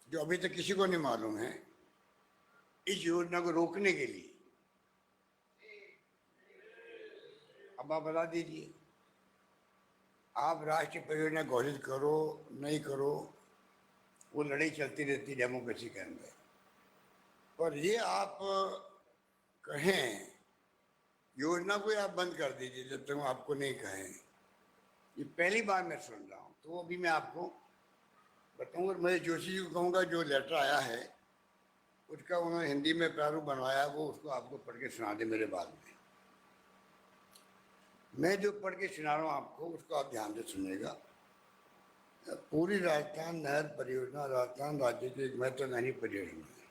जो अभी तक किसी को नहीं मालूम है, इस योजना को रोकने के लिए अब आप बता दीजिए। आप राष्ट्रीय परियोजना घोषित करो नहीं करो, वो लड़ाई चलती रहती है डेमोक्रेसी के अंदर। पर ये आप कहें योजना को आप बंद कर दीजिए जब तक हम आपको नहीं कहें, ये पहली बार मैं सुन रहा हूँ। तो अभी मैं आपको बताऊंगा, मैं जोशी जी को कहूँगा जो लेटर आया है उसका उन्होंने हिंदी में प्रारूप बनवाया, वो उसको आपको पढ़ के सुना दे मेरे बाद में। मैं जो पढ़ के सुना रहा हूँ आपको उसको आप ध्यान से सुनिएगा। पूरी राजस्थान नहर परियोजना राजस्थान राज्य की एक महत्वाकांक्षी परियोजना है।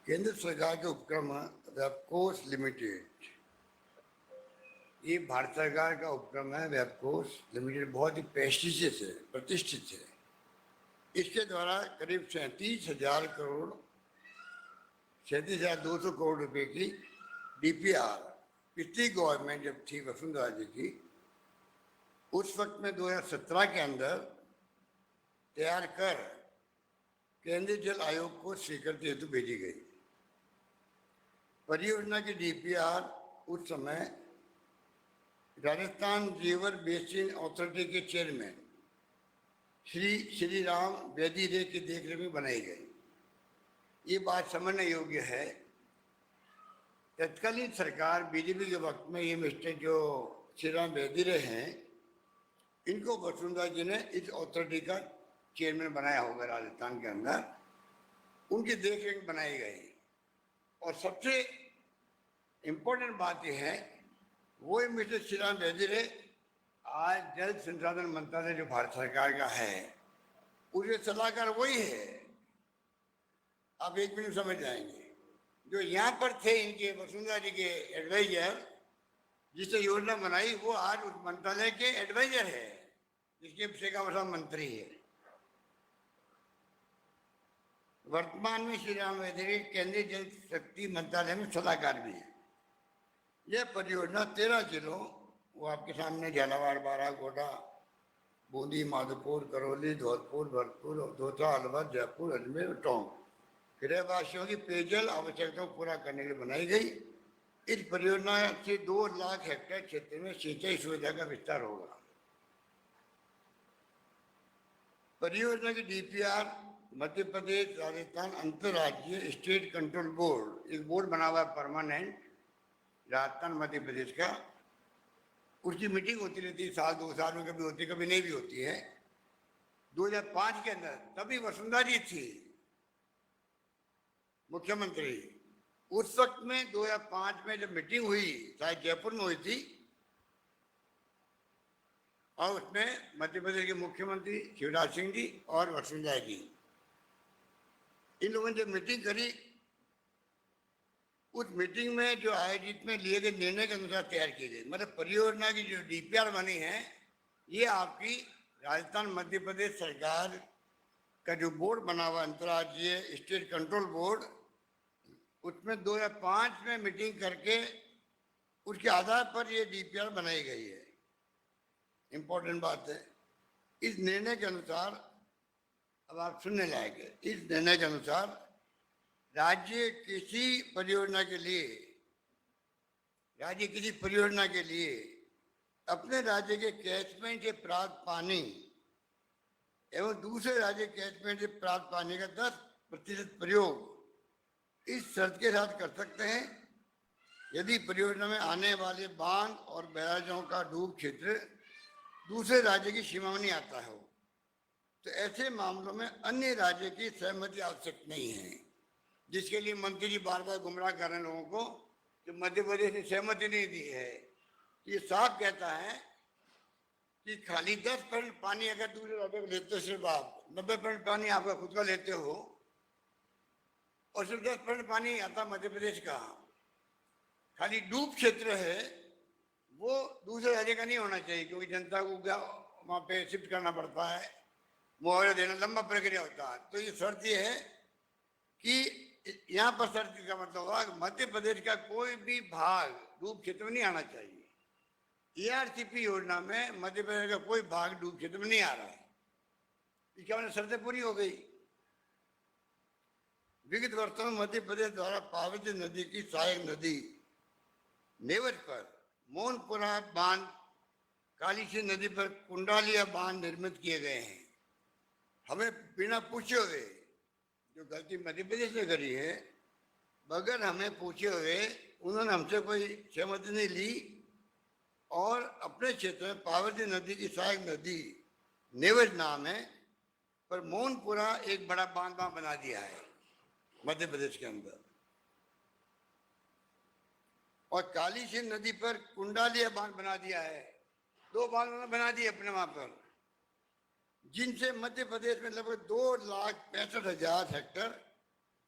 केंद्र सरकार के उपक्रम वेबकोस लिमिटेड, ये भारत सरकार का उपक्रम है। वेबकोस लिमिटेड बहुत ही प्रेस्टिजियस है, प्रतिष्ठित है। इसके द्वारा करीब 37,000 करोड़ 37,200 करोड़ रुपए की डीपीआर पिछली गवर्नमेंट जब थी वसुंधरा जी की, उस वक्त में 2017 के अंदर तैयार कर केंद्रीय जल आयोग को स्वीकृति हेतु भेजी गई। परियोजना की डीपीआर उस समय राजस्थान रिवर बेसिन अथॉरिटी के चेयरमैन श्री राम बेदीरे की देखरेख में बनाई गई। ये बात समझने योग्य है, तत्कालीन सरकार बीजेपी के वक्त में ये मिस्टर जो श्री राम बेदीरे हैं, इनको वसुंधरा जी ने इस अथॉरिटी का चेयरमैन बनाया होगा राजस्थान के अंदर, उनकी देखरेख बनाई गई। और सबसे इम्पोर्टेंट बात यह है, वो मिस्टर श्री राम बेदीरे आज जल संसाधन मंत्रालय जो भारत सरकार का है उसके सलाहकार वही है। आप एक मिनट समझ जाएंगे। जो यहाँ पर थे इनके वसुंधरा जी के एडवाइजर, जिससे योजना बनाई, वो आज उस मंत्रालय के एडवाइजर है, जिसके शेखावत मंत्री है। वर्तमान में श्री राम बेदीरे केंद्रीय जल शक्ति मंत्रालय में सलाहकार भी है। यह परियोजना 13 जिलों, वो आपके सामने झालावाड़, बाराकोटा, बूंदी, माधोपुर, करौली, धौलपुर, भरतपुर, दौसा, अलवर, जयपुर, अजमेर और टोंक गृहवासियों की पेयजल आवश्यकताओं को पूरा करने के लिए बनाई गई। इस परियोजना से 2 लाख हेक्टेयर क्षेत्र में सिंचाई सुविधा का विस्तार होगा। परियोजना की डीपीआर मध्य प्रदेश राजस्थान अंतर्राज्यीय स्टेट कंट्रोल बोर्ड, एक बोर्ड बना हुआ है परमानेंट राजस्थान मध्य प्रदेश का, उसकी मीटिंग होती रहती है, साल 2 साल में कभी होती है, कभी नहीं भी होती है। 2005 के अंदर, तभी वसुंधरा जी थी मुख्यमंत्री। उस वक्त में 2005 में जब मीटिंग हुई, शायद जयपुर में हुई थी, और उसमें मध्य प्रदेश के मुख्यमंत्री शिवराज सिंह जी और वसुंधरा जी, इन लोगों ने जब मीटिंग करी, उस मीटिंग में जो आयोजित में लिए गए निर्णय के अनुसार तैयार की गई। मतलब परियोजना की जो डीपीआर बनी है, ये आपकी राजस्थान मध्य प्रदेश सरकार का जो बोर्ड बना हुआ अंतर्राज्यीय स्टेट कंट्रोल बोर्ड, उसमें 2005 में मीटिंग करके उसके आधार पर ये डीपीआर बनाई गई है। इंपॉर्टेंट बात है। इस निर्णय के अनुसार, अब आप सुनने लायक है, इस निर्णय के अनुसार राज्य किसी परियोजना के लिए अपने राज्य के कैचमेंट से प्राप्त पानी एवं दूसरे राज्य कैचमेंट से प्राप्त पानी का 10% प्रयोग इस शर्त के साथ कर सकते हैं, यदि परियोजना में आने वाले बांध और बैराजों का डूब क्षेत्र दूसरे राज्य की सीमा में नहीं आता हो, तो ऐसे मामलों में अन्य राज्य की सहमति आवश्यक नहीं है। जिसके लिए मंत्री जी बार बार गुमराह कर रहे हैं लोगों को, जो मध्य प्रदेश ने सहमति नहीं दी है। ये साफ कहता है कि खाली 10% पानी अगर दूसरे राज्य को लेते हो, सिर्फ आप 90% पानी आपका खुद का लेते हो, और सिर्फ 10% पानी आता मध्य प्रदेश का, खाली डूब क्षेत्र है, वो दूसरे राज्य का नहीं होना चाहिए, क्योंकि जनता को वहाँ पे शिफ्ट करना पड़ता है, मुआवजा देना लंबा प्रक्रिया होता है। तो ये शर्त ये है कि यहाँ पर शर्त का मतलब हुआ मध्य प्रदेश का कोई भी भाग डूब क्षेत्र में नहीं आना चाहिए। ERCP योजना में मध्य प्रदेश का कोई भाग डूब क्षेत्र में नहीं आ रहा है। 51 शर्तें पूरी हो गई। विगत वर्षों में मध्य प्रदेश द्वारा पार्वती नदी की सहायक नदी नेवज पर मोहनपुरा बांध, कालीसी नदी पर कुंडालिया बांध निर्मित किए गए हैं। हमें बिना पूछे हुए, जो गलती मध्य प्रदेश ने करी है, बगैर हमें पूछे हुए उन्होंने हमसे कोई सहमति नहीं ली और अपने क्षेत्र में पार्वती नदी की सहायक नदी नेवज नाम है पर मोहनपुरा एक बड़ा बांध बना दिया है मध्य प्रदेश के अंदर। और कालीसी नदी पर कुंडालिया बांध बना दिया है। 2 बांध बना दिए अपने वहां पर, जिनसे मध्य प्रदेश में लगभग 2,65,000 हेक्टेयर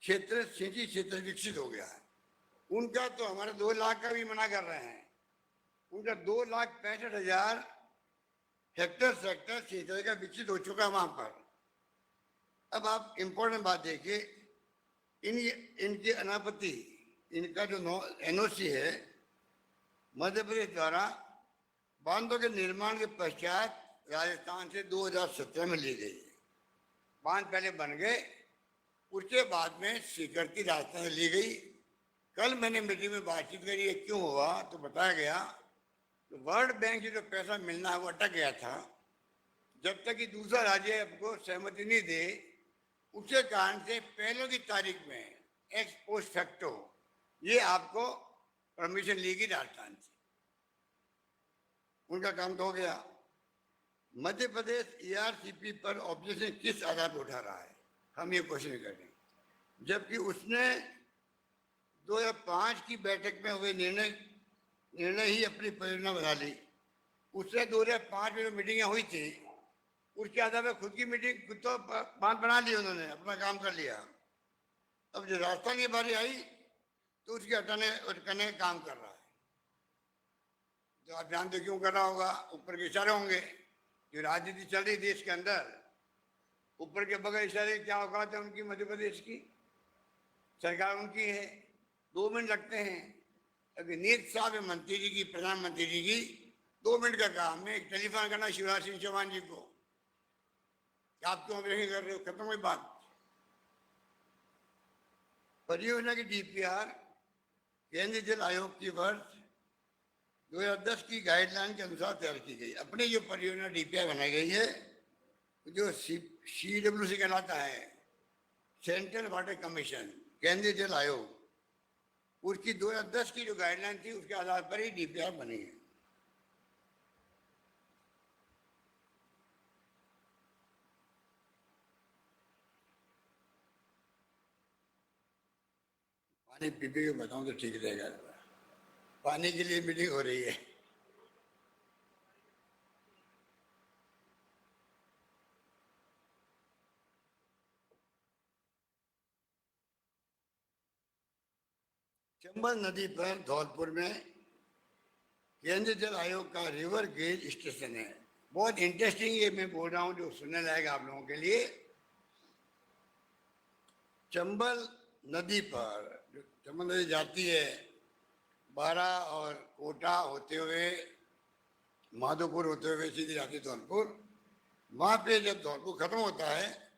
क्षेत्र सिंचाई क्षेत्र विकसित हो गया है। उनका तो हमारे 2 लाख का भी मना कर रहे हैं। उनका 2,65,000 हेक्टेयर सेक्टर सिंचाई का विकसित हो चुका वहां पर। अब आप इंपॉर्टेंट बात देखिए, इनकी अनापत्ति, इनका जो एनओसी है मध्य प्रदेश द्वारा बांधों के निर्माण के पश्चात राजस्थान से 2017 में ली गई। बांध पहले बन गए, उसके बाद में स्वीकृति राजस्थान से ली गई। कल मैंने मीटिंग में बातचीत करी है क्यों हुआ, तो बताया गया तो वर्ल्ड बैंक से जो पैसा मिलना है वो अटक गया था। जब तक कि दूसरा राज्य आपको सहमति नहीं दे, उसके कारण से पहले की तारीख में एक्स पोस्ट फैक्टो ये आपको परमिशन लेगी राजस्थान से। उनका काम तो हो गया। मध्य प्रदेश ERCP पर ऑब्जेक्शन किस आधार पर उठा रहा है, हम ये क्वेश्चन कर रहे हैं, जबकि उसने 2005 की बैठक में हुए निर्णय ही अपनी परियोजना बना ली। उससे 2005 में जो मीटिंगें हुई थी उसके आधार पर खुद की मीटिंग खुद तो बांध बना ली, उन्होंने अपना काम कर लिया। अब जो राजस्थान की बारी आई तो उसके अटकाने का काम कर रहा है। तो आप जानते क्यों कर रहा होगा, ऊपर के इशारे होंगे। जो राजनीति चल रही देश के अंदर, ऊपर के बगैर इशारे क्या औकात है उनकी, मध्य प्रदेश की सरकार उनकी है, 2 मिनट लगते हैं। अभी नीत साहब है मंत्री जी की, प्रधानमंत्री जी की, 2 मिनट का काम है एक टेलीफोन करना शिवराज सिंह चौहान जी को, आप क्यों नहीं कर रहे हो, खत्म हुई बात। परियोजना की DPR केंद्रीय जल आयोग की वर्ष 2010 की गाइडलाइन के अनुसार तैयार की गई। अपनी जो परियोजना DPR बनाई गई है, जो CWC कहलाता है, सेंट्रल वाटर कमीशन, केंद्रीय जल आयोग, उसकी 2010 की जो गाइडलाइन थी उसके आधार पर ही DPR बनी है। पानी पी के बताऊं तो ठीक रहेगा। पानी के लिए मीटिंग हो रही है। चंबल नदी पर धौलपुर में केंद्रीय जल आयोग का रिवर गेज स्टेशन है। बहुत इंटरेस्टिंग ये मैं बोल रहा हूँ, जो सुनने लायक आप लोगों के लिए। चंबल नदी पर जो चंबल नदी जाती है बारा और कोटा होते हुए, माधोपुर होते हुए सीधी जाती धौलपुर, वहां पे जब धौलपुर खत्म होता है,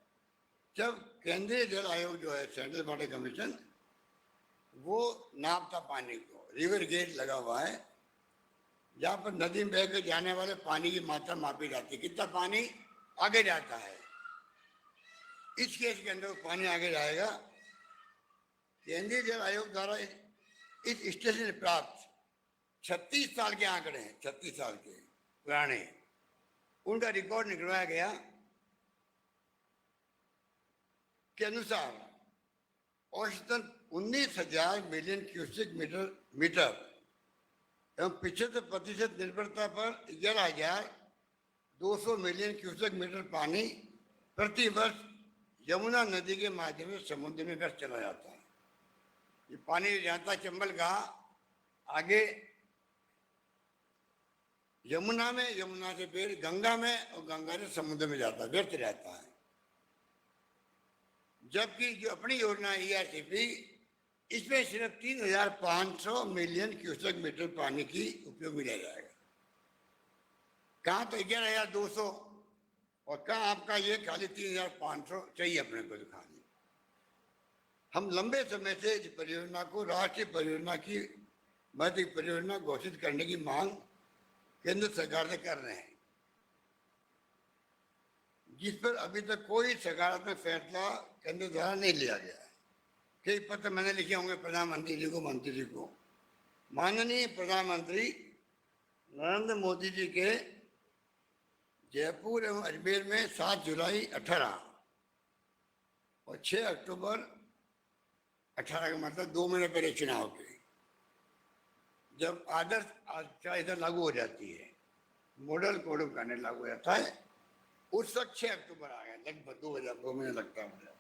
जब केंद्रीय जल आयोग जो है, सेंट्रल वाटर कमीशन, वो नापता पानी को, रिवर गेज लगा हुआ है जहाँ पर नदी में बह के जाने वाले पानी की मात्रा मापी जाती है, कितना पानी आगे जाता है। इस केस के अंदर पानी आगे जाएगा। केंद्रीय जल आयोग द्वारा इस स्टेशन से प्राप्त 36 साल के आंकड़े हैं, 36 साल के पुराने, उनका रिकॉर्ड निकलवाया गया के अनुसार औसतन 19,000 मिलियन क्यूसेक मीटर एवं 75% निर्भरता पर 11,200 मिलियन क्यूसेक मीटर पानी प्रति वर्ष यमुना नदी के माध्यम से समुद्र में व्यर्थ चला जाता है। ये पानी जाता चंबल का आगे यमुना में, यमुना से फिर गंगा में और गंगा से समुद्र में जाता है, व्यर्थ रहता है। जबकि जो अपनी योजना ERCP, इसमें सिर्फ 3,500 मिलियन क्यूसेक मीटर पानी की उपयोग में लिया जाएगा। कहाँ तो 11,200 और कहा आपका ये खाली 3,500 चाहिए अपने को दिखाने। हम लंबे समय से इस परियोजना को राष्ट्रीय परियोजना की महत्वपूर्ण परियोजना घोषित करने की मांग केंद्र सरकार से कर रहे हैं, जिस पर अभी तक कोई सकारात्मक फैसला केंद्र द्वारा नहीं लिया गया है। कई पत्र मैंने लिखे होंगे प्रधानमंत्री जी को, मंत्री जी को। माननीय प्रधानमंत्री नरेंद्र मोदी जी के जयपुर एवं अजमेर में 7 जुलाई 18 और 6 अक्टूबर 18 का मतलब 2 महीने पहले चुनाव के, जब आदर्श आचार संहिता लागू हो जाती है, मॉडल कोड ऑफ कंडक्ट लागू हो जाता है, उस वक्त 6 अक्टूबर आ गया, लगभग 2 महीने लगता है मुझे।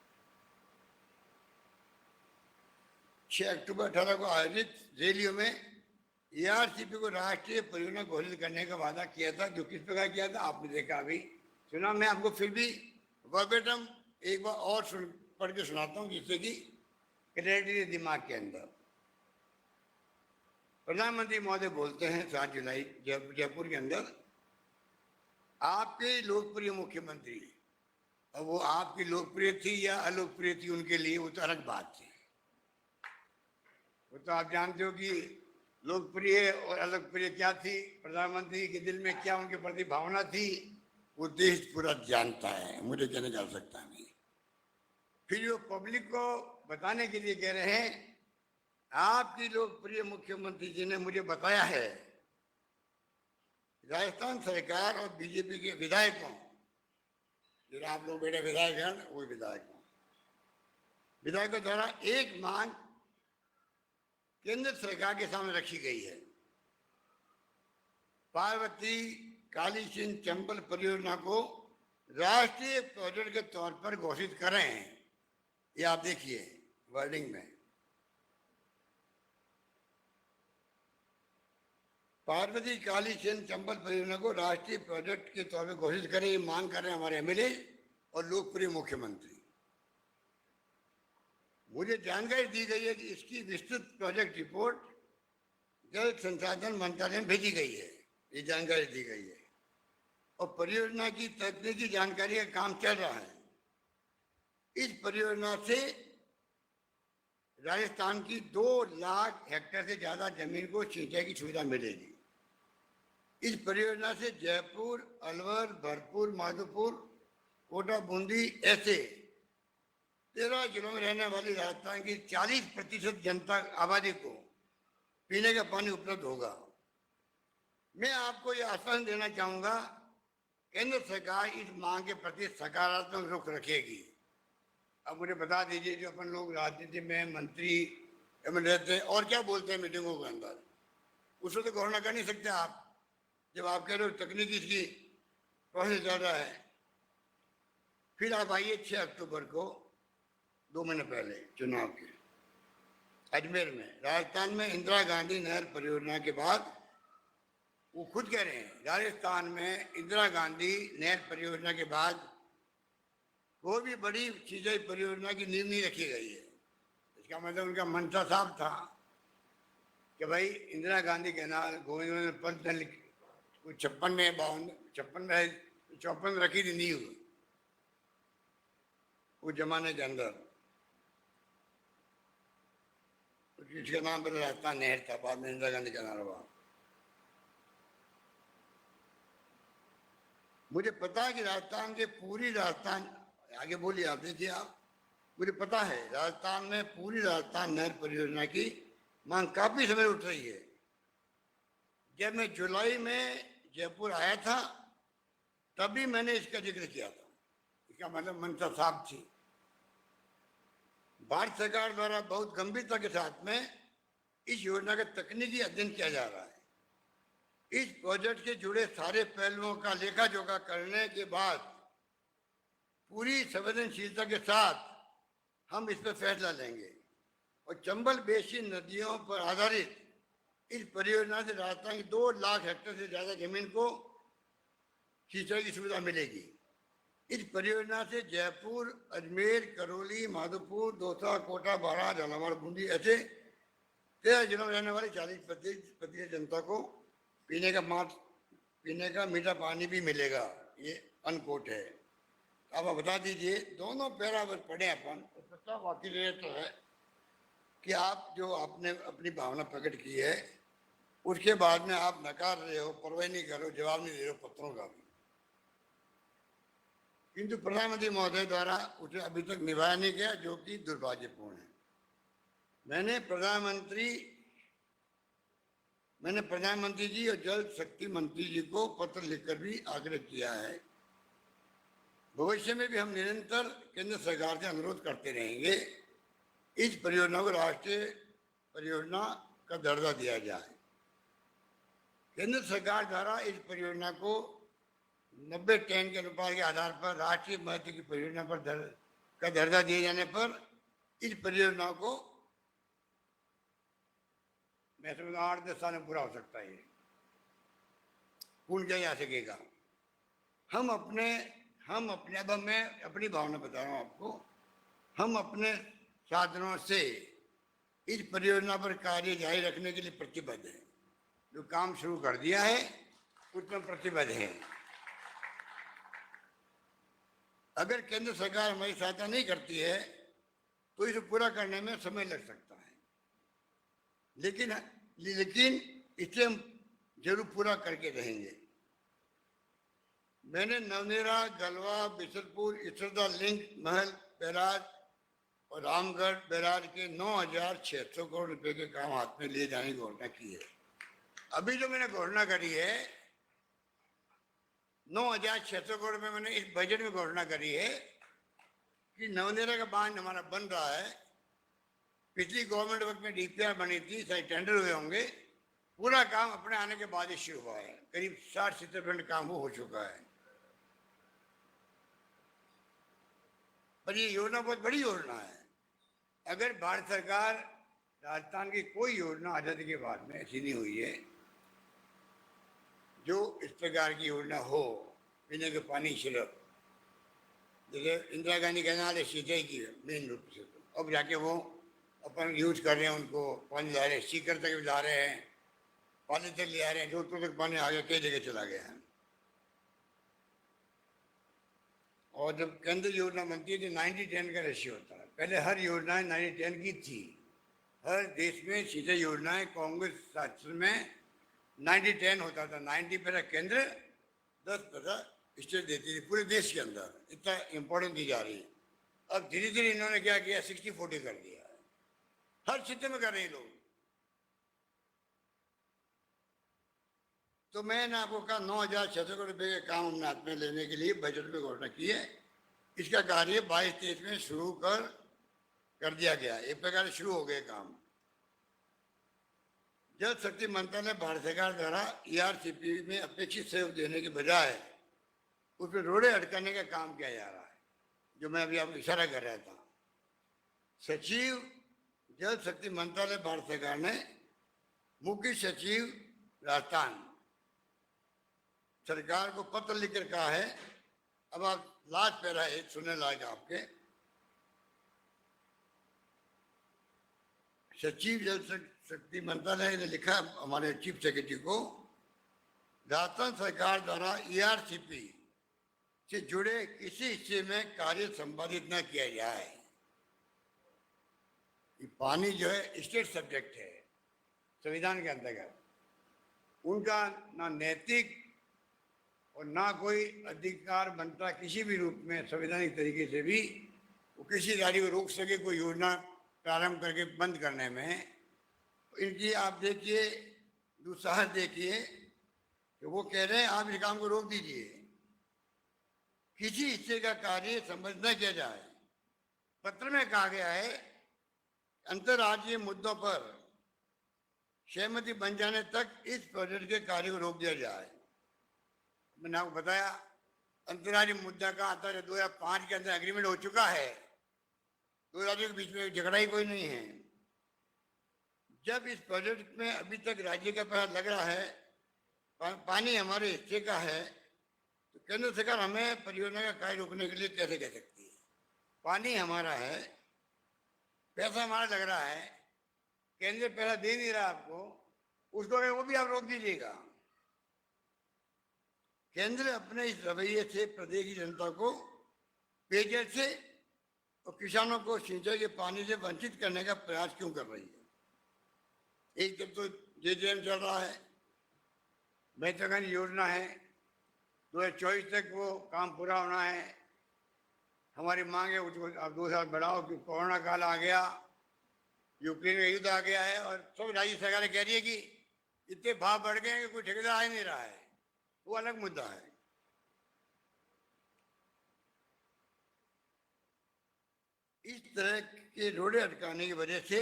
6 अक्टूबर 18 को आयोजित रैलियों में एआरसीपी को राष्ट्रीय परियोजना घोषित करने का वादा किया था। जो किस प्रकार किया था आपने देखा, अभी सुना। मैं आपको फिर भी वर्बेटम एक बार और पढ़ के सुनाता हूँ, जिससे कि क्लैरिटी दिमाग के अंदर। प्रधानमंत्री महोदय बोलते हैं 7 जुलाई जयपुर के अंदर, आपके लोकप्रिय मुख्यमंत्री, और वो आपकी लोकप्रिय थी या अलोकप्रिय थी उनके लिए, वो तो अलग बात थी। वो तो आप जानते हो कि लोकप्रिय और अलोकप्रिय क्या थी, प्रधानमंत्री के दिल में क्या उनके प्रति भावना थी, वो देश पूरा जानता है, मुझे कहने जा सकता नहीं। फिर वो पब्लिक को बताने के लिए कह रहे हैं, आपकी लोकप्रिय मुख्यमंत्री जी ने मुझे बताया है राजस्थान सरकार और बीजेपी के विधायकों, जो आप लोग बेटे विधायक हैं, वो विधायकों द्वारा एक मांग केंद्र सरकार के सामने रखी गई है। पार्वती काली सिंह चंबल परियोजना को राष्ट्रीय प्रोजेक्ट के तौर पर घोषित करें। ये आप देखिए वर्डिंग में, पार्वती काली सिंह चंबल परियोजना को राष्ट्रीय प्रोजेक्ट के तौर पर घोषित करें, ये मांग कर रहे हैं हमारे एमएलए और लोकप्रिय मुख्यमंत्री। मुझे जानकारी दी गई है कि इसकी विस्तृत प्रोजेक्ट रिपोर्ट जल संसाधन मंत्रालय में भेजी गई है, ये जानकारी दी गई है, और परियोजना की तकनीकी जानकारी का काम चल रहा है। इस परियोजना से राजस्थान की 2 लाख हेक्टेयर से ज्यादा जमीन को सिंचाई की सुविधा मिलेगी। इस परियोजना से जयपुर, अलवर, भरतपुर, माधोपुर, कोटा, बूंदी ऐसे 13 जिलों में रहने वाली राजस्थान की 40% जनता आबादी को पीने का पानी उपलब्ध होगा। मैं आपको यह आश्वासन देना चाहूंगा, केंद्र सरकार इस मांग के प्रति सकारात्मक रुख रखेगी। अब मुझे बता दीजिए, जो अपन लोग राजनीति में मंत्री रहते हैं और क्या बोलते हैं मीटिंगों के अंदर, उसको तो गौर कर नहीं सकते आप। जब आप कह रहे हो तकनीकी इसकी प्रोसेस चल रहा है, फिर आप आइए 6 अक्टूबर को 2 महीने पहले चुनाव के अजमेर में, राजस्थान में इंदिरा गांधी नहर परियोजना के बाद, वो खुद कह रहे हैं राजस्थान में इंदिरा गांधी नहर परियोजना के बाद कोई भी बड़ी सिंचाई परियोजना की नींव नहीं रखी गई है। इसका मतलब उनका मंशा साफ था कि भाई इंदिरा गांधी के नाम गोविंद पंत ने 56 में 54 में रखी थी नींव उस जमाने के अंदर, जिसके नाम पर राजस्थान नहर था, बाद में इंदिरा गांधी का नाम हुआ। मुझे पता है कि राजस्थान के पूरी राजस्थान, आगे बोलिए आप, देखिए आप, मुझे पता है राजस्थान में पूरी राजस्थान नहर परियोजना की मांग काफी समय उठ रही है। जब मैं जुलाई में जयपुर आया था तभी मैंने इसका जिक्र किया था। इसका मतलब मंशा साफ थी। भारत सरकार द्वारा बहुत गंभीरता के साथ में इस योजना का तकनीकी अध्ययन किया जा रहा है। इस प्रोजेक्ट से जुड़े सारे पहलुओं का लेखा जोखा करने के बाद पूरी संवेदनशीलता के साथ हम इस पर फैसला लेंगे और चंबल बेसिन नदियों पर आधारित इस परियोजना से राजस्थान की 2 लाख हेक्टेयर से ज्यादा जमीन को सिंचाई की सुविधा मिलेगी। इस परियोजना से जयपुर, अजमेर, करौली, माधोपुर, दौसा, कोटा, बारां, झालावाड़, बूंदी ऐसे 13 जिलों में रहने वाली 40% जनता को पीने का मीठा पानी भी मिलेगा। ये अनकोट है। अब आप बता दीजिए, दोनों पैरा अगर पढ़े अपन तो सच्चा वाकई ये तो है कि आप जो आपने अपनी भावना प्रकट की है उसके बाद में आप नकार रहे हो, परवाह नहीं कर रहे हो, जवाब नहीं दे रहे हो पत्रों का भी, किंतु प्रधानमंत्री महोदय द्वारा उसे अभी तक निभाया नहीं गया, जो कि दुर्भाग्यपूर्ण है। मैंने प्रधानमंत्री जी और जल शक्ति मंत्री जी को पत्र लिखकर भी आग्रह किया है। भविष्य में भी हम निरंतर केंद्र सरकार से अनुरोध करते रहेंगे इस परियोजना को राष्ट्रीय परियोजना का दर्जा दिया जाए। केंद्र सरकार द्वारा इस परियोजना को 90-10 के अनुपात के आधार पर राष्ट्रीय महत्व की परियोजना का दर्जा दिए जाने पर इस परियोजना को मैं समझता 8-10 साल में पूरा हो सकता है, पूर्ण किया जा सकेगा। हम अपने अब मैं अपनी भावना बता रहा हूँ आपको, हम अपने साधनों से इस परियोजना पर कार्य जारी रखने के लिए प्रतिबद्ध हैं। जो काम शुरू कर दिया है उसमें प्रतिबद्ध है। अगर केंद्र सरकार हमारी सहायता नहीं करती है तो इसे पूरा करने में समय लग सकता है, लेकिन इसे हम जरूर पूरा करके रहेंगे। मैंने नवनेरा, गलवा, बिशनपुर, इसरदा लिंक, महल बैराज और रामगढ़ बैराज के 9,600 करोड़ रुपए के काम हाथ में लिए जाने की घोषणा की है। अभी जो मैंने घोषणा करी है 9,600 करोड़ रुपए, मैंने इस बजट में घोषणा करी है कि नवनेरा का बांध हमारा बन रहा है। पिछली गवर्नमेंट वक्त में डीपीआर बनी थी, सारे टेंडर हुए होंगे, पूरा काम अपने आने के बाद ही शुरू हुआ है। करीब 60-70% काम वो हो चुका है। पर ये योजना बहुत बड़ी योजना है। अगर भारत सरकार, राजस्थान की कोई योजना आजादी के बाद में ऐसी नहीं हुई है जो इस प्रकार की योजना हो, पीने के पानी सिर्फ, जैसे इंदिरा गांधी कहना सिंचाई की मेन रूप से, तो अब जाके वो अपन यूज कर रहे हैं, उनको पानी ला रहे हैं, सीकर तक भी ला रहे हैं, पानी तक ले आ रहे हैं, जोधपुर तक पानी आ गया, कई जगह चला गया है। और जब केंद्र योजना बनती है तो 90-10 का रेशियो होता है। पहले हर योजना 90-10 की थी। हर देश में सिंचाई योजनाएं कांग्रेस शासन में 90-10 होता था। 90% केंद्र, 10% स्टेट देती थी पूरे देश के अंदर। इतना इम्पोर्टेंस दी जा रही है। अब धीरे धीरे इन्होंने क्या किया, 60-40 कर दिया है। हर क्षेत्र में कर रहे हैं लोग। तो मैंने आपको कहा 9,600 करोड़ रुपए के काम हमने हाथ में लेने के लिए बजट में घोषणा की है। इसका कार्य 22-23 में शुरू कर दिया गया। एक प्रकार शुरू हो गए काम। जल शक्ति मंत्रालय भारत सरकार द्वारा ERCP में अपेक्षित सहयोग देने के बजाय उस पर रोड़े अटकाने का काम किया जा रहा है, जो मैं अभी आपको इशारा कर रहा था। सचिव जल शक्ति मंत्रालय भारत सरकार ने मुख्य सचिव राजस्थान सरकार को पत्र लिखकर कहा है, अब आप लास्ट पैरा है सुनने लायक आपके, सचिव जल शक्ति मंत्रालय ने लिखा हमारे चीफ सेक्रेटरी को, राजस्थान सरकार द्वारा ERCP से जुड़े किसी हिस्से में कार्य संपादित न किया जाए। ये पानी जो है स्टेट सब्जेक्ट है संविधान के अंतर्गत। उनका ना नैतिक और ना कोई अधिकार बनता किसी भी रूप में संवैधानिक तरीके से भी वो किसी राज्य को रोक सके कोई योजना प्रारंभ करके बंद करने में। इनकी आप देखिए दुस्साहस देखिए कि वो कह रहे हैं आप इस काम को रोक दीजिए, किसी हिस्से का कार्य संबंधित न किया जाए। पत्र में कहा गया है अंतर्राज्यीय मुद्दों पर सहमति बन जाने तक इस प्रोजेक्ट के कार्य को रोक दिया जाए। मैंने आपको बताया अंतर्राज्यीय मुद्दा का आता है, 2005 के अंदर एग्रीमेंट हो चुका है, दो राज्यों के बीच में झगड़ा ही कोई नहीं है। जब इस प्रोजेक्ट में अभी तक राज्य का पैसा लग रहा है, पानी हमारे हिस्से का है, तो केंद्र सरकार हमें परियोजना का कार्य रोकने के लिए कैसे कह सकती है? पानी हमारा है, पैसा हमारा लग रहा है, केंद्र पैसा दे नहीं रहा आपको, उसको वो भी आप रोक दीजिएगा। केंद्र अपने इस रवैये से प्रदेश की जनता को पेयजल से और किसानों को सिंचाई के पानी से वंचित करने का प्रयास क्यों कर रही है? एक तरफ तो जेजेएम चल रहा है, महत्वाकांक्षी योजना है, 2024 तक वो काम पूरा होना है। हमारी मांग है उसको अब 2 साल बढ़ाओ, क्योंकि कोरोना काल आ गया, यूक्रेन का युद्ध आ गया है, और सब राज्य सरकारें कह रही है कि इतने भाव बढ़ गए हैं कि कोई ठेकेदार आ ही नहीं रहा है। वो अलग मुद्दा है। इस तरह के रोड़े अटकाने की वजह से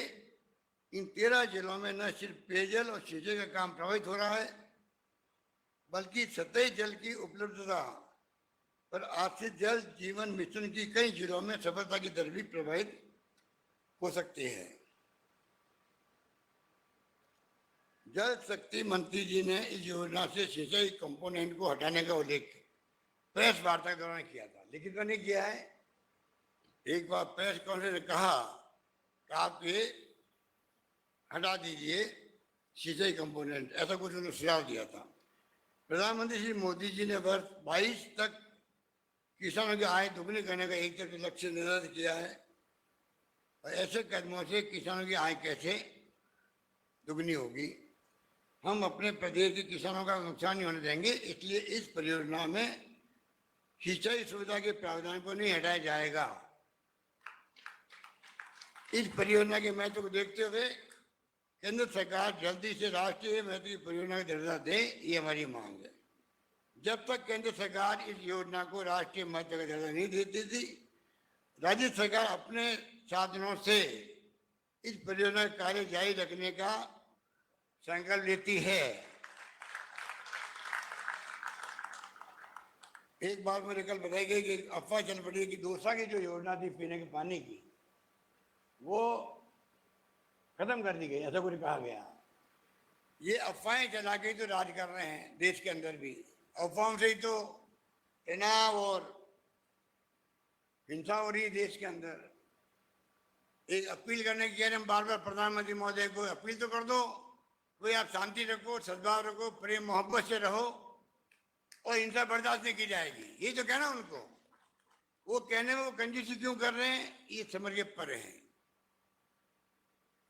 इन 13 जिलों में न सिर्फ पेयजल और सिंचाई का काम प्रभावित हो रहा है, बल्कि सतही जल की उपलब्धता पर आश्रित जल जीवन मिशन की कई जिलों में सफलता की दर भी प्रभावित हो सकती है। जल शक्ति मंत्री जी ने इस योजना से सिंचाई कंपोनेंट को हटाने का उल्लेख प्रेस वार्ता के दौरान किया था, लेकिन तो नहीं किया है। एक बार प्रेस कॉन्फ्रेंस ने कहा कि आप ये हटा दीजिए सिंचाई कंपोनेंट, ऐसा कुछ उन्होंने सुझाव दिया था। प्रधानमंत्री श्री मोदी जी ने वर्ष 22 तक किसानों की आय दुगनी करने का एक तरफ लक्ष्य निर्धारित किया है, और ऐसे कदमों से किसानों की आय कैसे दुगनी होगी? हम अपने प्रदेश के किसानों का नुकसान नहीं होने देंगे, इसलिए इस परियोजना में सिंचाई सुविधा के प्रावधान को नहीं हटाया जाएगा। इस परियोजना के महत्व को देखते हुए केंद्र सरकार जल्दी से राष्ट्रीय महत्व की परियोजना का दर्जा दे, ये हमारी मांग है। जब तक केंद्र सरकार इस योजना को राष्ट्रीय महत्व का दर्जा नहीं देती थी, राज्य सरकार अपने साधनों से इस परियोजना का कार्य जारी रखने का संकल्प लेती है। एक बार मुझे कल बताई गई कि अफवाह चल पड़ी कि दौसा की जो योजना थी पीने के पानी की, वो खत्म कर दी गई, ऐसा कुछ कहा गया। ये अफवाहें चला के तो राज कर रहे हैं देश के अंदर भी। अफवाहों से ही तो तनाव और हिंसा हो रही है देश के अंदर। एक अपील करने की हम बार बार प्रधानमंत्री महोदय को अपील तो कर दो, भाई आप शांति रखो, सद्भाव रखो, प्रेम मोहब्बत से रहो और हिंसा बर्दाश्त नहीं की जाएगी, ये तो कहना उनको। वो कहने में वो कंजूसी क्यों कर रहे हैं, ये समझ के परे हैं।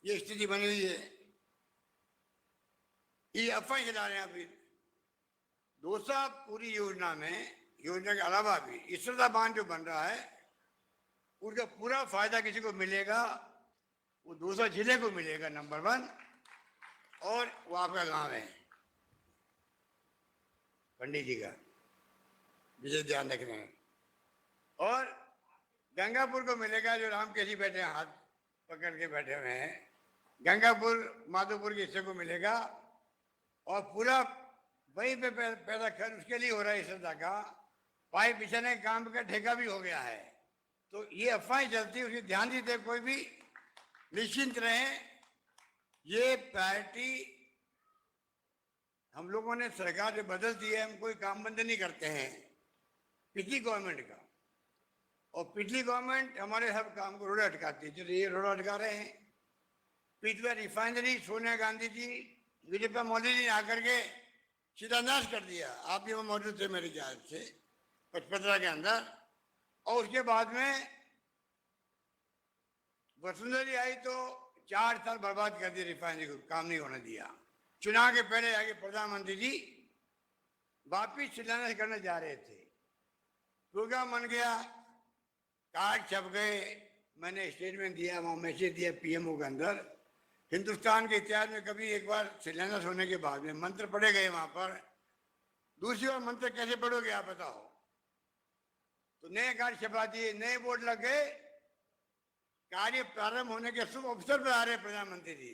ये स्थिति बनी हुई है, ये अफवाह चला रहे हैं। अभी दौसा पूरी योजना में, योजना के अलावा भी इसरदा बांध जो बन रहा है, उसका पूरा फायदा किसी को मिलेगा, वो दौसा जिले को मिलेगा नंबर 1, और वो आपका गांव है पंडित जी का, विशेष ध्यान रखना है। और गंगापुर को मिलेगा, जो राम केसी बैठे हैं, हाथ पकड़ के बैठे हुए हैं, गंगापुर माधोपुर के हिस्से को मिलेगा, और पूरा वहीं पे पैदा कर उसके लिए हो रहा है इसरदा का। पाइप बिछाने के काम का ठेका भी हो गया है। तो ये अफवाहें चलती, उसकी ध्यान दीजिए, कोई भी निश्चिंत रहें। ये प्रायोरिटी हम लोगों ने सरकार जो बदल दी है, हम कोई काम बंद नहीं करते हैं पिछली गवर्नमेंट का, और पिछली गवर्नमेंट हमारे सब काम को रोड़ा अटकाती है, जो ये रोड़ा अटका रहे हैं। पिछला रिफाइनरी सोनिया गांधी जी, विजयपा मोदी जी ने आकर के शिलान्यास कर दिया, आप भी वहाँ मौजूद थे मेरे ख्याल से 15 के अंदर। और उसके बाद में वसुंधरा आई तो 4 साल बर्बाद कर दिए, रिफाइनरी को काम नहीं होने दिया। चुनाव के पहले आगे प्रधानमंत्री जी वापिस शिलान्यास करने जा रहे थे, प्रोग्राम बन गया, कार्ड छप गए, मैंने स्टेटमेंट दिया, वहाँ मैसेज दिया पीएमओ के अंदर। हिंदुस्तान के इतिहास में कभी एक बार शिलान्यास होने के बाद में मंत्र पढ़े गए वहां पर, दूसरी बार मंत्र कैसे पढ़ोगे आप बताओ? तो नए कार्ड छपा दिए, नए बोर्ड लग गए, कार्य प्रारंभ होने के शुभ अवसर पर आ रहे प्रधानमंत्री जी,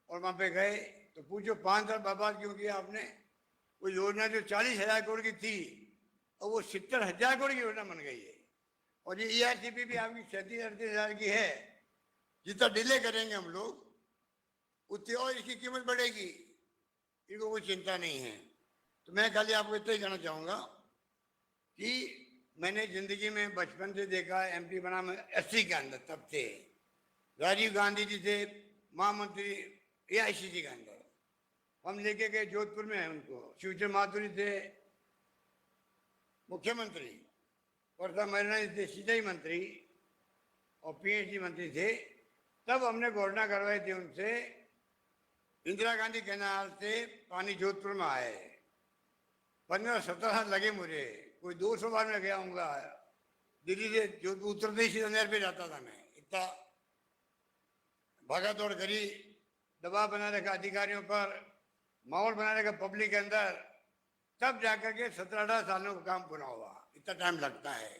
और वहां पे गए तो पूछो 5 साल बर्बाद क्यों किया आपने? वो योजना जो 40,000 करोड़ की थी, और वो 70,000 करोड़ की योजना बन गई है। और ये ERCP भी आपकी 37-38,000 की है। जितना डिले करेंगे हम लोग, उतनी और इसकी कीमत बढ़ेगी, इनको कोई चिंता नहीं है। तो मैं खाली आपको इतना ही कहना चाहूँगा कि मैंने जिंदगी में बचपन से देखा, MP बना मैं 80 के अंदर, तब से राजीव गांधी जी थे महामंत्री AICC के अंदर, हम लेके गए जोधपुर में उनको, शिवचंद्र माथुरी थे मुख्यमंत्री, वर्षा महिला सिंचाई मंत्री और पीएचडी मंत्री थे, तब हमने घोषणा करवाई थी उनसे, इंदिरा गांधी कैनाल से पानी जोधपुर में आए। 15-17 साल लगे मुझे, कोई 200 बार में गया हूँगा दिल्ली से जोधपुर, उत्तर प्रदेश नहर पे जाता था मैं। इतना भागा दौड़ करी, दबाव बना रखा अधिकारियों पर, माहौल बना रखा पब्लिक के अंदर, तब जाकर के 17-18 सालों का काम पूरा हुआ। इतना टाइम लगता है।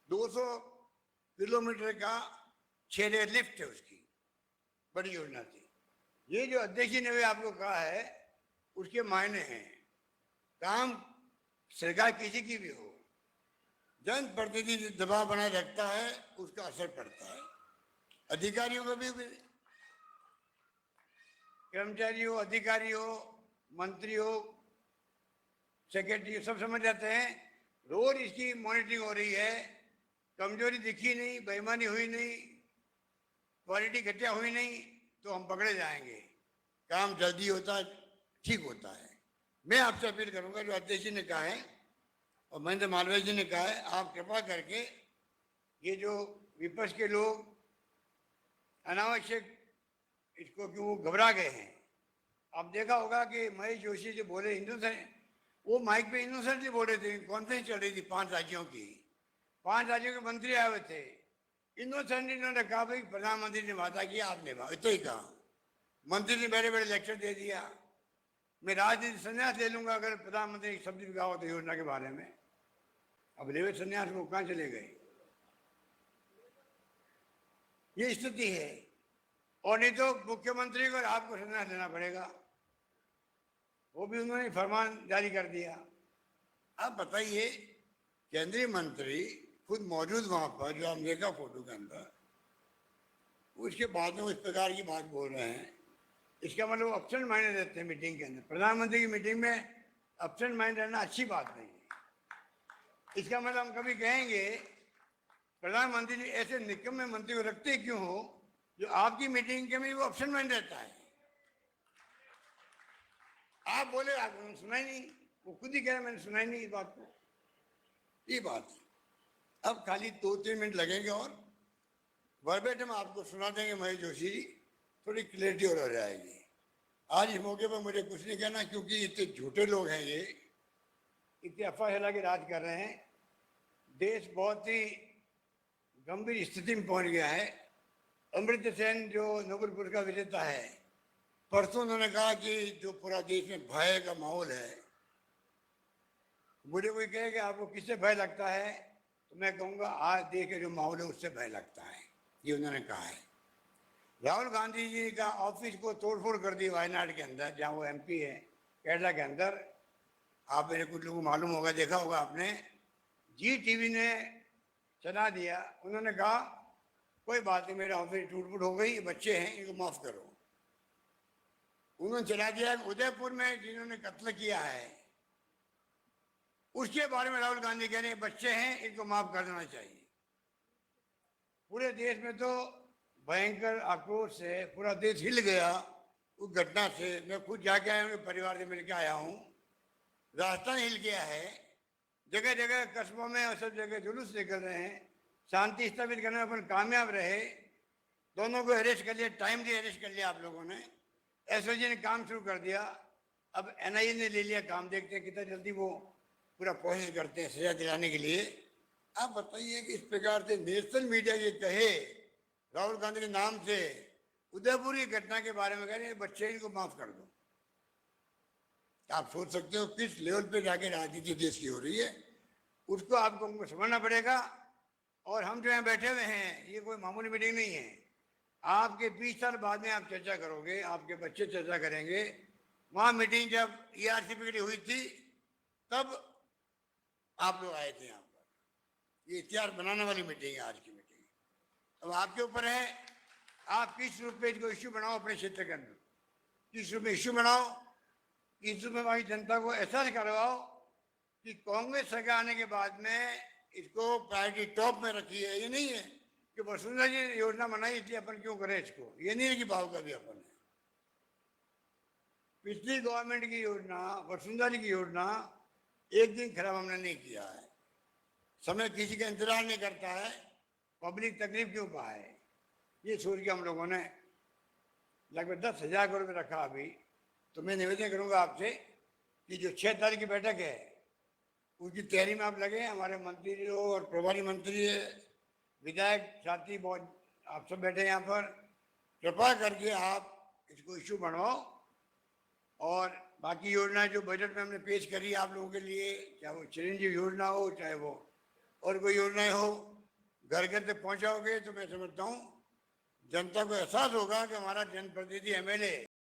200 किलोमीटर का 6 लेयर लिफ्ट है, उसकी बड़ी योजना थी। ये जो अध्यक्ष जी ने आपको कहा है, उसके मायने हैं। काम सरकार किसी की भी हो, जनप्रतिनिधि दबाव बनाए रखता है, उसका असर पड़ता है। अधिकारियों को भी, कर्मचारी हो, अधिकारी हो, मंत्री हो, सेक्रेटरी, सब समझ जाते हैं। रोज इसकी मॉनिटरिंग हो रही है, कमजोरी दिखी नहीं, बेईमानी हुई नहीं, क्वालिटी घटिया हुई नहीं, तो हम पकड़े जाएंगे। काम जल्दी होता है, ठीक होता है। मैं आपसे अपील करूंगा, जो अध्यक्ष जी ने कहा है और महेंद्र मालवीय जी ने कहा है, आप कृपा करके ये जो विपक्ष के लोग अनावश्यक इसको क्यों घबरा गए हैं। आप देखा होगा कि महेश जोशी जो बोले हिंदुस्तान, वो माइक पे इनोसेंटली बोल रहे थे। कॉन्फ्रेंस चल रही थी 5 राज्यों की, 5 राज्यों के मंत्री आए हुए थे। इनोसेंटली इन्होंने कहा भाई प्रधानमंत्री ने वादा किया, आप निभाओ, इतना ही कहा। मंत्री ने बड़े बड़े लेक्चर दे दिया। मैं राजनीति संन्यास ले लूंगा अगर प्रधानमंत्री शब्द भी कहा होता योजना के बारे में। अब ले संन्यास को कहाँ चले गए। ये स्थिति है। और नहीं तो मुख्यमंत्री को आपको संन्यास लेना पड़ेगा। वो भी उन्होंने फरमान जारी कर दिया। आप बताइए, केंद्रीय मंत्री खुद मौजूद वहां पर, जो हम देखा फोटो के अंदर, उसके बाद में इस प्रकार की बात बोल रहे हैं। इसका मतलब एब्सेंट माइंड रहते हैं मीटिंग के अंदर। प्रधानमंत्री की मीटिंग में एब्सेंट माइंड रहना अच्छी बात नहीं है। इसका मतलब हम कभी कहेंगे प्रधानमंत्री जी ऐसे निकम्मे मंत्री को रखते क्यों हो, जो आपकी मीटिंग के में वो एब्सेंट माइंड रहता है। आप बोले, आपने सुना ही नहीं, वो खुद ही कह रहे मैंने सुना ही नहीं इस बात को। ये बात है। अब खाली 2-3 मिनट लगेंगे और वर्बेटम आपको सुना देंगे महेश जोशी जी, थोड़ी क्लियरिटी और हो जाएगी। आज इस मौके पर मुझे कुछ नहीं कहना, क्योंकि इतने झूठे लोग हैं, ये इतने अफवाह फैला के राज कर रहे हैं। देश बहुत ही गंभीर स्थिति में पहुंच गया है। अमृत्य सेन जो नोबेल पुरस्कार विजेता है, परसों उन्होंने कहा कि जो पूरा देश में भय का माहौल है। मुझे कोई कहे कि आपको किससे भय लगता है, तो मैं कहूँगा आज देश के जो माहौल है उससे भय लगता है। ये उन्होंने कहा है। राहुल गांधी जी का ऑफिस को तोड़फोड़ कर दी वायनाड के अंदर, जहाँ वो एमपी है, केरला के अंदर। आप मेरे कुछ लोगों को मालूम होगा, देखा होगा आपने, जी टीवी ने चला दिया। उन्होंने कहा कोई बात नहीं, मेरे ऑफिस टूट-फूट हो गई, बच्चे हैं, इनको माफ करो। उन्होंने चला दिया। उदयपुर में जिन्होंने कत्ल किया है, उसके बारे में राहुल गांधी कह रहे हैं बच्चे हैं, इनको माफ कर देना चाहिए। पूरे देश में तो भयंकर आक्रोश से पूरा देश हिल गया उस घटना से। मैं खुद जाके आया हूँ, परिवार से मिलकर आया हूँ। राजस्थान हिल गया है, जगह जगह कस्बों में और सब जगह जुलूस निकल रहे हैं। शांति स्थापित करने में अपन कामयाब रहे। दोनों को अरेस्ट कर लिया, टाइमली अरेस्ट कर लिया आप लोगों ने। एसओजी ने काम शुरू कर दिया। अब एनआईए ने ले लिया काम, देखते हैं कितना जल्दी वो पूरा प्रोसेस करते हैं सजा दिलाने के लिए। आप बताइए कि इस प्रकार से नेशनल मीडिया ये कहे राहुल गांधी के नाम से उदयपुर की घटना के बारे में कह रहे हैं बच्चे, इनको माफ कर दो। आप सोच सकते हो किस लेवल पे जाके राजनीति देश की हो रही है। उसको आपको समझना पड़ेगा। और हम जो यहाँ बैठे हुए हैं, ये कोई मामूली मीटिंग नहीं है। आपके 20 साल बाद में आप चर्चा करोगे, आपके बच्चे चर्चा करेंगे। वहाँ मीटिंग जब ईआरसीपी की हुई थी, तब आप लोग आए थे यहाँ पर। ये इतिहास बनाने वाली मीटिंग है आज की मीटिंग। अब आपके ऊपर है, आप किस रूप में इसको इश्यू बनाओ अपने क्षेत्र के अंदर, किस रूप में इश्यू बनाओ, किस रूप में हमारी जनता को एहसास करवाओ कि कांग्रेस सरकार आने के बाद में इसको प्रायोरिटी टॉप में रखी है। ये नहीं है कि वसुंधरा जी ने योजना बनाई इसलिए अपन क्यों करें इसको। ये नहीं है कि भाव का भी अपन है। पिछली गवर्नमेंट की योजना, वसुंधरा जी की योजना, एक दिन खराब हमने नहीं किया है। समय किसी का इंतजार नहीं करता है, पब्लिक तकलीफ क्यों पाए, ये सोच के हम लोगों ने लगभग 10,000 करोड़ रुपये रखा अभी। तो मैं निवेदन करूंगा आपसे कि जो 6 तारीख की बैठक है उसकी तैयारी में आप लगे। हमारे मंत्री लोग और प्रभारी मंत्री है, विधायक साथी बहुत आप सब बैठे यहाँ पर, कृपा करके आप इसको इश्यू बनवाओ। और बाकी योजनाएं जो बजट में हमने पेश करी आप लोगों के लिए, चाहे वो चिरंजीव योजना हो, चाहे वो और कोई योजनाएं हो, घर घर तक पहुंचाओगे तो मैं समझता हूँ जनता को एहसास होगा कि हमारा जनप्रतिनिधि MLA